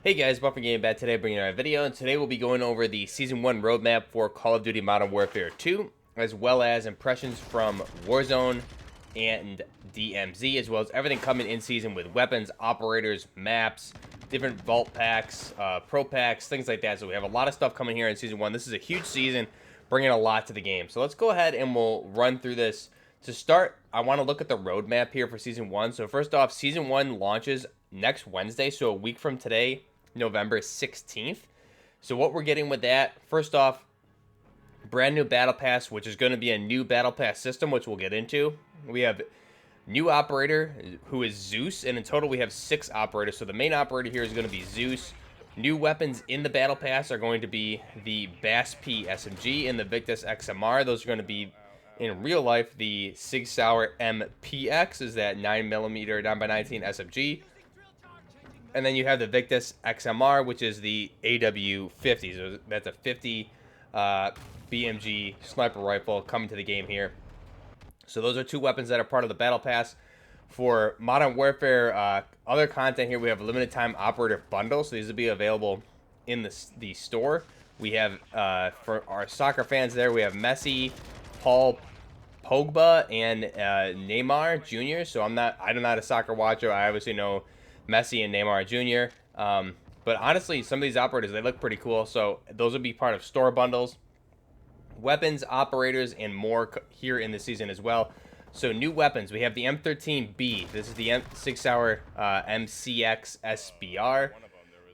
Hey guys, Buffer Game back today bringing you a video, and today we'll be going over the Season 1 roadmap for Call of Duty Modern Warfare 2, as well as impressions from Warzone and DMZ, as well as everything coming in season with weapons, operators, maps, different vault packs, pro packs, things like that. So we have a lot of stuff coming here in Season 1. This is a huge season, bringing a lot to the game. So let's go ahead and we'll run through this. To start, I want to look at the roadmap here for Season 1. So first off, Season 1 launches next Wednesday, so a week from today, November 16th. So what we're getting with that, first off, brand new battle pass, which is going to be a new battle pass system, which we'll get into. We have new operator, who is Zeus, and in total we have 6 operators. So the main operator here is going to be Zeus. New weapons in the battle pass are going to be the BAS-P SMG and the Victus XMR. Those are going to be, in real life, the SIG MPX is that 9mm 9x19 SMG. And then you have the Victus XMR, which is the AW50. So that's a 50 BMG sniper rifle coming to the game here. So those are 2 weapons that are part of the Battle Pass. For Modern Warfare, other content here, we have a limited time operator bundle. So these will be available in the store. We have, for our soccer fans there, we have Messi, Paul Pogba, and Neymar Jr. So I'm not a soccer watcher. I obviously know Messi and Neymar Jr. But honestly, some of these operators, they look pretty cool. So those will be part of store bundles. Weapons, operators, and more here in the season as well. So new weapons, we have the M13B. This is the 6-hour MCX SBR.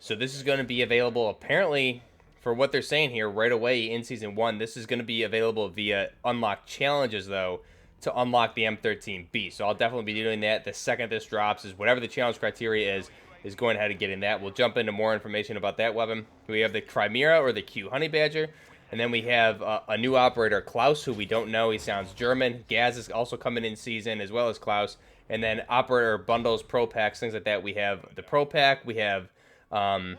So this is going to be available, apparently, for what they're saying here, right away in Season 1. This is going to be available via unlock challenges, though, to unlock the M13B. So I'll definitely be doing that the second this drops, is whatever the challenge criteria is going ahead and getting that. We'll jump into more information about that weapon. We have the Chimera, or the Q Honey Badger. And then we have a new operator, Klaus, who we don't know. He sounds German. Gaz is also coming in season, as well as Klaus. And then operator bundles, pro packs, things like that. We have the pro pack. We have a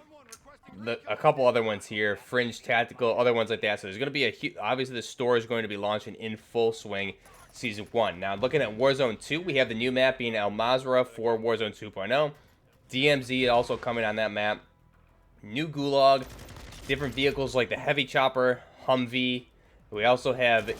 couple other ones here, Fringe Tactical, other ones like that. So there's going to be obviously the store is going to be launching in full swing Season 1. Now, looking at Warzone 2, we have the new map being Al Mazrah for Warzone 2.0. DMZ also coming on that map. New Gulag. Different vehicles like the Heavy Chopper, Humvee. We also have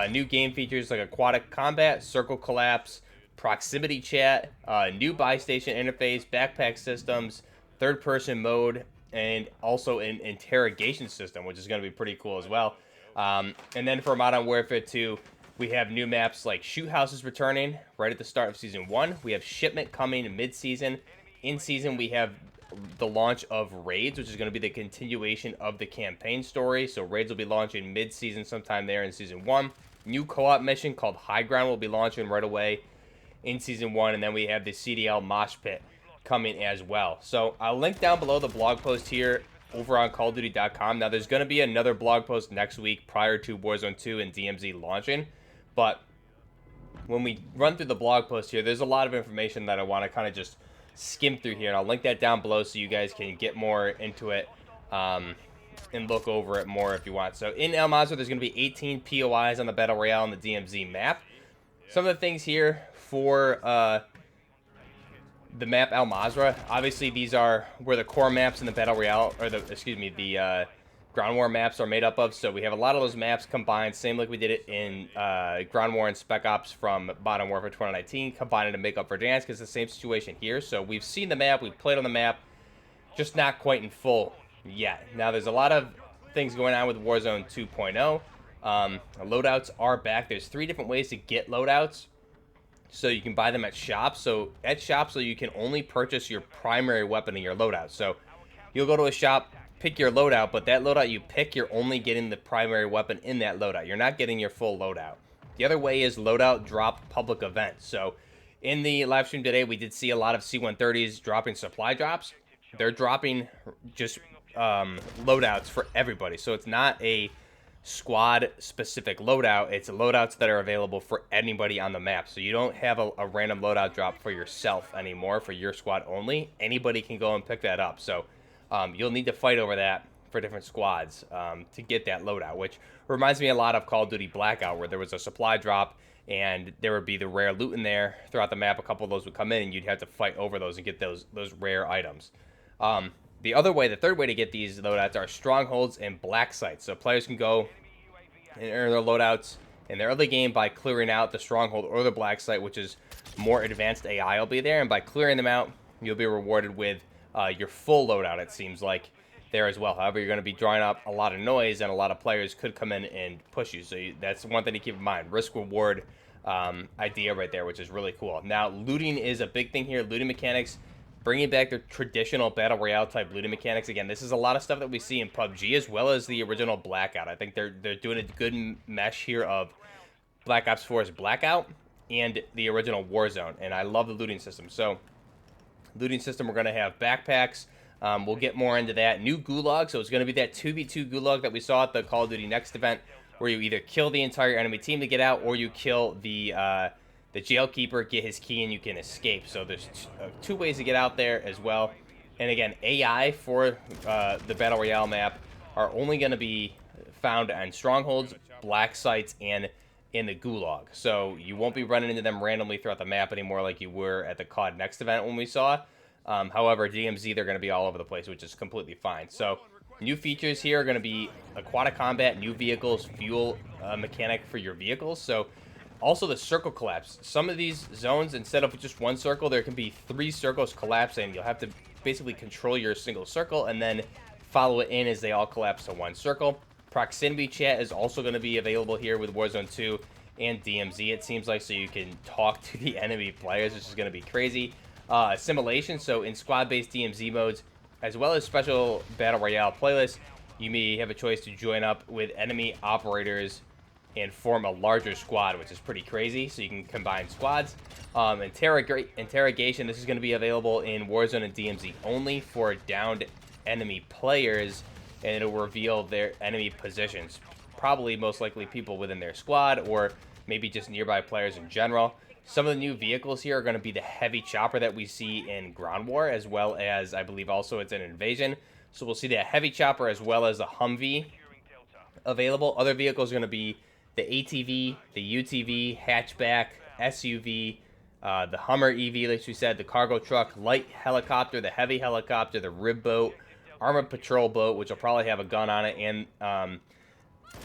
new game features like Aquatic Combat, Circle Collapse, Proximity Chat, new buy station interface, backpack systems, third-person mode, and also an interrogation system, which is going to be pretty cool as well. And then for Modern Warfare 2, we have new maps like Shoot Houses returning right at the start of Season 1. We have Shipment coming mid-season. In season, we have the launch of Raids, which is going to be the continuation of the campaign story. So Raids will be launching mid-season sometime there in Season 1. New co-op mission called High Ground will be launching right away in Season 1. And then we have the CDL Mosh Pit coming as well. So I'll link down below the blog post here over on CallOfDuty.com. Now, there's going to be another blog post next week prior to Warzone 2 and DMZ launching. But when we run through the blog post here, there's a lot of information that I want to kind of just skim through here, and I'll link that down below so you guys can get more into it and look over it more if you want. So in Al Mazrah, there's going to be 18 POIs on the Battle Royale and the DMZ map. Some of the things here for the map Al Mazrah, obviously these are where the core maps in the Battle Royale, or the Ground War maps are made up of. So we have a lot of those maps combined, same like we did it in Ground War and Spec Ops from Modern Warfare 2019, combined to make up for Dance, because it's the same situation here. So we've seen the map, we've played on the map, just not quite in full yet. Now there's a lot of things going on with Warzone 2.0. Loadouts are back. There's 3 different ways to get loadouts. So you can buy them at shops. So at shops, you can only purchase your primary weapon in your loadout. So you'll go to a shop, pick your loadout, but that loadout you pick, you're only getting the primary weapon in that loadout. You're not getting your full loadout. The other way is loadout drop public events. So in the live stream today, we did see a lot of C-130s dropping supply drops. They're dropping just loadouts for everybody. So it's not a squad-specific loadout. It's loadouts that are available for anybody on the map. So you don't have a random loadout drop for yourself anymore, for your squad only. Anybody can go and pick that up. So you'll need to fight over that for different squads to get that loadout, which reminds me a lot of Call of Duty Blackout, where there was a supply drop and there would be the rare loot in there throughout the map. A couple of those would come in and you'd have to fight over those and get those rare items. The other way, the third way to get these loadouts are strongholds and black sites. So players can go and earn their loadouts in the early game by clearing out the stronghold or the black site, which is more advanced AI will be there. And by clearing them out, you'll be rewarded with your full loadout, it seems like, there as well. However, you're going to be drawing up a lot of noise, and a lot of players could come in and push you. So that's one thing to keep in mind. Risk-reward idea right there, which is really cool. Now, looting is a big thing here. Looting mechanics, bringing back the traditional Battle Royale type looting mechanics. Again, this is a lot of stuff that we see in PUBG as well as the original Blackout. I think they're doing a good mesh here of Black Ops 4's Blackout and the original Warzone, and I love the looting system. So, looting system, we're going to have backpacks. We'll get more into that. New gulag, so it's going to be that 2v2 gulag that we saw at the Call of Duty Next event, where you either kill the entire enemy team to get out, or you kill the jailkeeper, get his key, and you can escape. So there's two ways to get out there as well. And again, AI for the Battle Royale map are only going to be found on strongholds, black sites, and in the gulag. So you won't be running into them randomly throughout the map anymore like you were at the COD Next event when we saw. However, DMZ, they're going to be all over the place, which is completely fine. So new features here are going to be aquatic combat, new vehicles, fuel mechanic for your vehicles. So also the circle collapse. Some of these zones, instead of just one circle, there can be 3 circles collapsing. You'll have to basically control your single circle and then follow it in as they all collapse to one circle. Proximity chat is also going to be available here with Warzone 2 and DMZ, it seems like, so you can talk to the enemy players, which is going to be crazy. Assimilation, so in squad-based DMZ modes, as well as special Battle Royale playlists, you may have a choice to join up with enemy operators and form a larger squad, which is pretty crazy, so you can combine squads. Interrogation, this is going to be available in Warzone and DMZ only for downed enemy players, and it'll reveal their enemy positions. Probably most likely people within their squad, or maybe just nearby players in general. Some of the new vehicles here are going to be the heavy chopper that we see in Ground War, as well as, I believe also it's in Invasion. So we'll see that heavy chopper as well as the Humvee available. Other vehicles are going to be the ATV, the UTV, hatchback, SUV, the Hummer EV, like we said, the cargo truck, light helicopter, the heavy helicopter, the rib boat, armored patrol boat, which will probably have a gun on it, and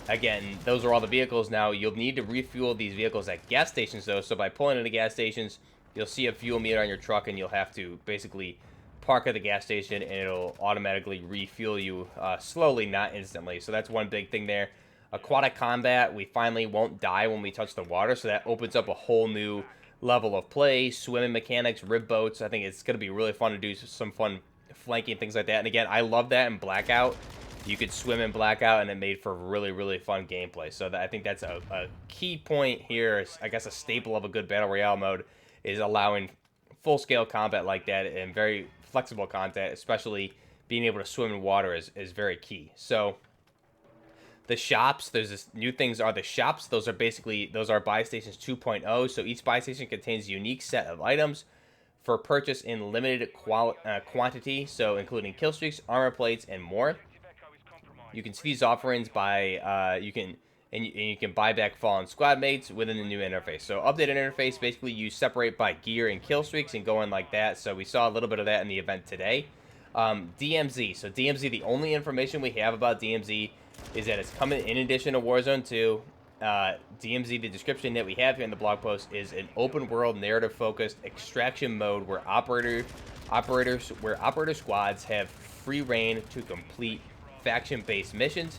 again, those are all the vehicles. Now, you'll need to refuel these vehicles at gas stations, though. So by pulling into gas stations, you'll see a fuel meter on your truck, and you'll have to basically park at the gas station, and it'll automatically refuel you slowly, not instantly. So that's one big thing there. Aquatic combat, we finally won't die when we touch the water, so that opens up a whole new level of play. Swimming mechanics, rib boats. I think it's going to be really fun to do some fun flanking, things like that. And again, I love that in Blackout. You could swim in Blackout, and it made for really, really fun gameplay. So I think that's a key point here. I guess a staple of a good Battle Royale mode is allowing full-scale combat like that and very flexible content, especially being able to swim in water is very key. So the shops, there's this new things are the shops. Those are buy stations 2.0. So each buy station contains a unique set of items for purchase in limited quantity, so including kill streaks, armor plates, and more. You can see these offerings by you can buy back fallen squad mates within the new interface. So updated interface, basically you separate by gear and kill streaks and go in like that. So we saw a little bit of that in the event today. DMZ. So DMZ, the only information we have about DMZ is that it's coming in addition to Warzone 2. DMZ, the description that we have here in the blog post, is an open world narrative focused extraction mode where operator squads have free reign to complete faction-based missions,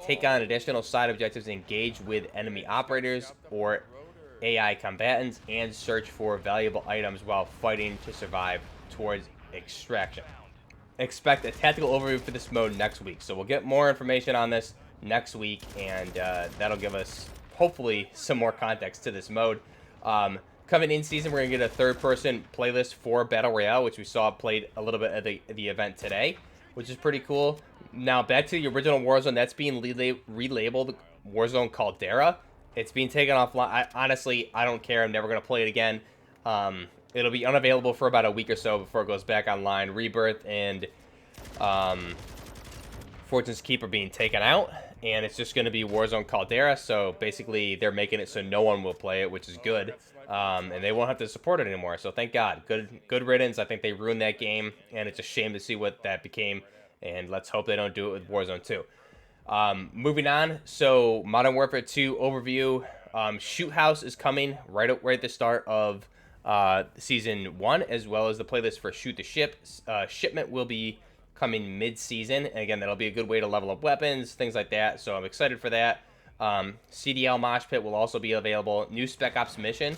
take on additional side objectives, engage with enemy operators or AI combatants, and search for valuable items while fighting to survive towards extraction. Expect a tactical overview for this mode next week. So we'll get more information on this next week, and that'll give us, hopefully, some more context to this mode. Coming in season, we're going to get a third-person playlist for Battle Royale, which we saw played a little bit at the event today, which is pretty cool. Now, back to the original Warzone, that's being relabeled Warzone Caldera. It's being taken offline. Honestly, I don't care. I'm never going to play it again. It'll be unavailable for about a week or so before it goes back online. Rebirth and Fortune's Keep are being taken out. and it's just going to be Warzone Caldera. So basically, they're making it so no one will play it, which is good, and they won't have to support it anymore. So thank God, good riddance. I think they ruined that game, and it's a shame to see what that became. And let's hope they don't do it with Warzone 2. Moving on, so Modern Warfare 2 overview. Shoot House is coming right at the start of Season 1, as well as the playlist for Shoot the Ship. Shipment will be coming mid-season, and again, that'll be a good way to level up weapons, things like that, so I'm excited for that. CDL Mosh Pit will also be available. New Spec Ops mission.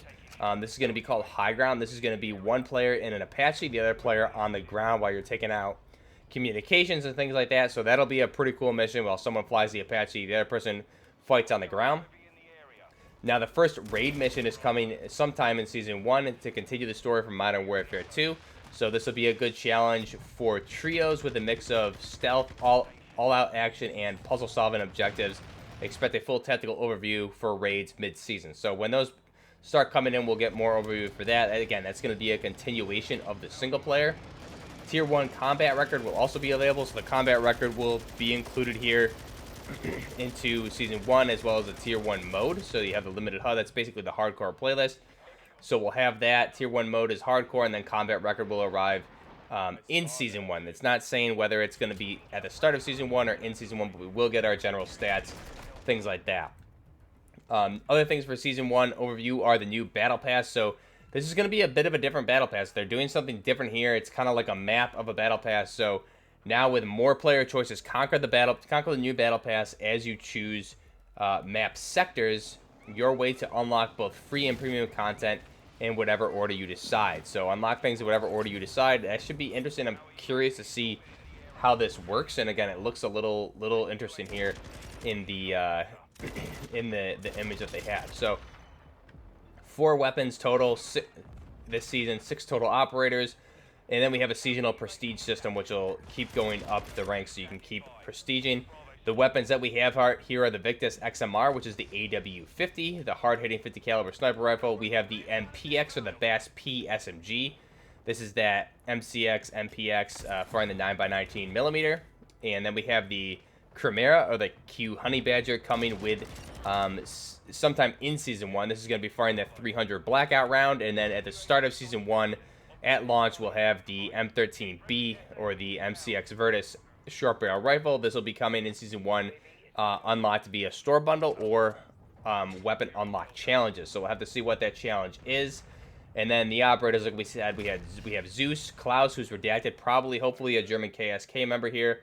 This is going to be called High Ground. This is going to be one player in an Apache, the other player on the ground while you're taking out communications and things like that. So that'll be a pretty cool mission. While someone flies the Apache, the other person fights on the ground. Now the first raid mission is coming sometime in Season 1 to continue the story from Modern Warfare 2. So this will be a good challenge for trios with a mix of stealth, all-out action, and puzzle-solving objectives. Expect a full tactical overview for raids mid-season. So when those start coming in, we'll get more overview for that. Again, that's going to be a continuation of the single player. Tier 1 combat record will also be available, so the combat record will be included here into Season 1, as well as the Tier 1 mode. So you have the limited HUD, that's basically the hardcore playlist. So we'll have that. Tier 1 mode is hardcore, and then combat record will arrive in Season 1. It's not saying whether it's going to be at the start of Season 1 or in Season 1, but we will get our general stats, things like that. Other things for Season 1 overview are the new Battle Pass. So this is going to be a bit of a different Battle Pass. They're doing something different here. It's kind of like a map of a Battle Pass. So now with more player choices, conquer the new Battle Pass as you choose map sectors, your way to unlock both free and premium content in whatever order you decide. So unlock things in whatever order you decide. That should be interesting. I'm curious to see how this works. And again, it looks a little interesting here in the in the image that they have. So 4 weapons total this season, 6 total operators, and then we have a seasonal prestige system which will keep going up the ranks so you can keep prestiging. The weapons that we have here are the Victus XMR, which is the AW50, the hard-hitting 50 caliber sniper rifle. We have the MPX, or the BAS-P SMG. This is that MCX MPX firing the 9x19 millimeter, and then we have the Chimera, or the Q Honey Badger, coming with sometime in Season 1. This is going to be firing the 300 Blackout round, and then at the start of Season 1, at launch, we'll have the M13B, or the MCX Virtus short barrel rifle. This will be coming in Season 1, unlocked via store bundle or weapon unlock challenges. So we'll have to see what that challenge is. And then the operators, like we said, we have Zeus, Klaus, who's redacted, hopefully a German KSK member here.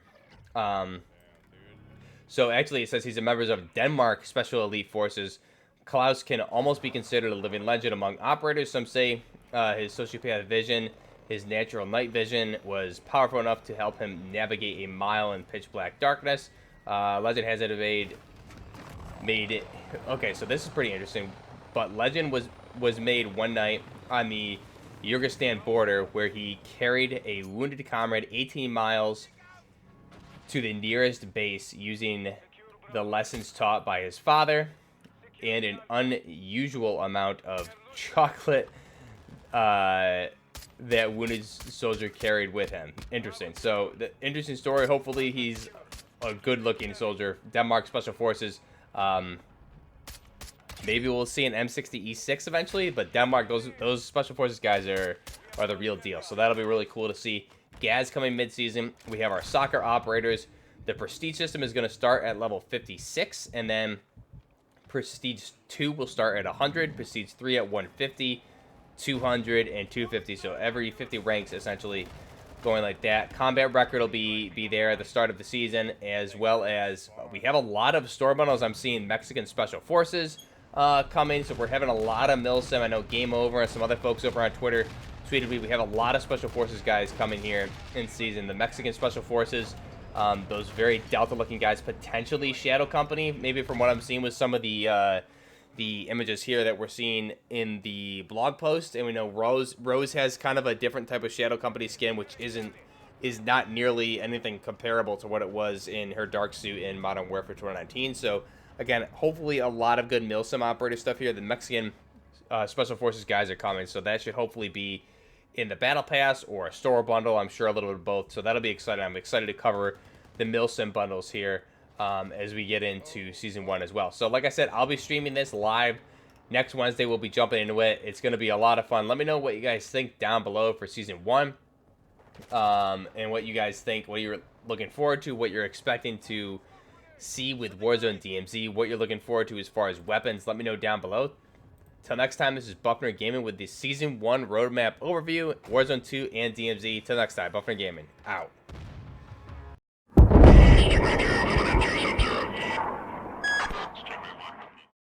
So actually, it says he's a member of Denmark Special Elite Forces. Klaus can almost be considered a living legend among operators. Some say his sociopath vision, his natural night vision, was powerful enough to help him navigate a mile in pitch black darkness. Legend has it made it. Okay, so this is pretty interesting. But Legend was made one night on the Kyrgyzstan border, where he carried a wounded comrade 18 miles to the nearest base using the lessons taught by his father and an unusual amount of chocolate that wounded soldier carried with him. Interesting. So, the interesting story. Hopefully, he's a good-looking soldier. Denmark Special Forces. Maybe we'll see an M60E6 eventually, but Denmark, those Special Forces guys are the real deal. So that'll be really cool to see. Gaz coming mid-season. We have our soccer operators. The Prestige system is going to start at level 56, and then Prestige 2 will start at 100, Prestige 3 at 150, 200, and 250. So every 50 ranks, essentially, going like that. Combat record will be there at the start of the season, as well as we have a lot of store bundles. I'm seeing Mexican Special Forces coming, so we're having a lot of Milsim. I know Game Over and some other folks over on Twitter tweeted we have a lot of Special Forces guys coming here in season. The Mexican Special Forces, those very Delta-looking guys, potentially Shadow Company, maybe from what I'm seeing with some of the images here that we're seeing in the blog post. And we know Rose has kind of a different type of Shadow Company skin, which is not nearly anything comparable to what it was in her dark suit in Modern Warfare 2019. So again, hopefully a lot of good Milsim operator stuff here. The Mexican Special Forces guys are coming, so that should hopefully be in the Battle Pass or a store bundle. I'm sure a little bit of both, so that'll be exciting. I'm excited to cover the Milsim bundles here as we get into Season 1 as well. So like I said, I'll be streaming this live. Next Wednesday, we'll be jumping into it. It's going to be a lot of fun. Let me know what you guys think down below for Season 1. And what you guys think, what you're looking forward to, what you're expecting to see with Warzone DMZ, what you're looking forward to as far as weapons. Let me know down below. Till next time, this is Buffner Gaming with the Season 1 roadmap overview, Warzone 2 and DMZ. Till next time, Buffner Gaming, out.